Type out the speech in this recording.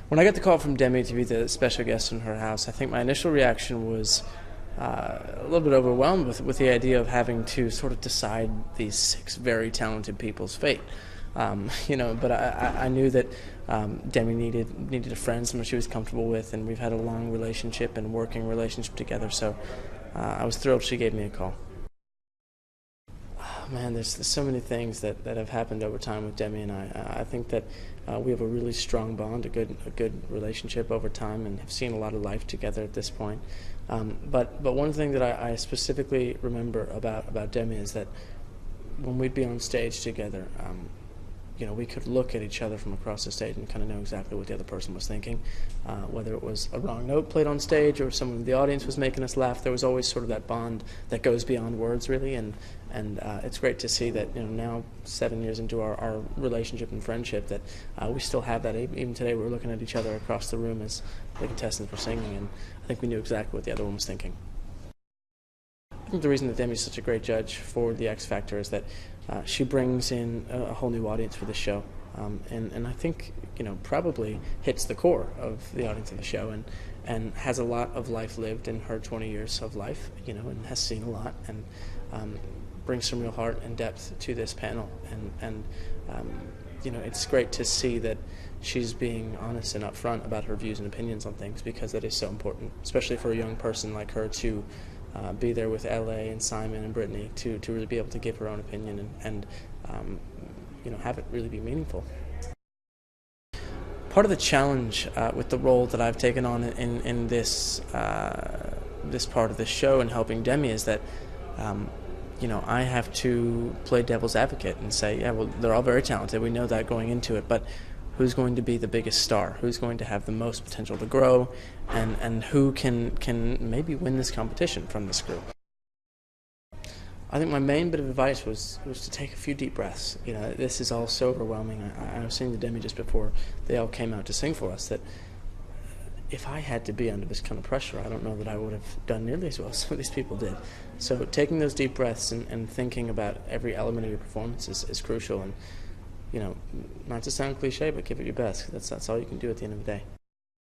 When I got the call from Demi to be the special guest in her house, I think my initial reaction was a little bit overwhelmed with the idea of having to sort of decide these 6 very talented people's fate. But I knew that Demi needed a friend, someone she was comfortable with, and we've had a long relationship and working relationship together, so I was thrilled she gave me a call. Oh, man, there's so many things that have happened over time with Demi and I. I think that we have a really strong bond, a good relationship over time, and have seen a lot of life together at this point. But one thing that I specifically remember about Demi is that when we'd be on stage together, we could look at each other from across the stage and kind of know exactly what the other person was thinking. Whether it was a wrong note played on stage or someone in the audience was making us laugh, there was always sort of that bond that goes beyond words, really. And it's great to see that now 7 years into our relationship and friendship that we still have that. Even today, we're looking at each other across the room as the contestants were singing, and I think we knew exactly what the other one was thinking. I think the reason that Demi's such a great judge for the X Factor is that she brings in a whole new audience for the show, and I think probably hits the core of the audience of the show, and has a lot of life lived in her 20 years of life, and has seen a lot, and brings some real heart and depth to this panel, and it's great to see that she's being honest and upfront about her views and opinions on things, because that is so important, especially for a young person like her to be there with LA and Simon and Brittany to really be able to give her own opinion and have it really be meaningful. Part of the challenge with the role that I've taken on in this part of the show and helping Demi is that I have to play devil's advocate and say, yeah, well, they're all very talented. We know that going into it, but who's going to be the biggest star? Who's going to have the most potential to grow? And who can maybe win this competition from this group? I think my main bit of advice was to take a few deep breaths. This is all so overwhelming. I was saying to Demi just before they all came out to sing for us that if I had to be under this kind of pressure, I don't know that I would have done nearly as well as some of these people did. So taking those deep breaths and thinking about every element of your performance is crucial. And not to sound cliche, but give it your best. That's all you can do at the end of the day.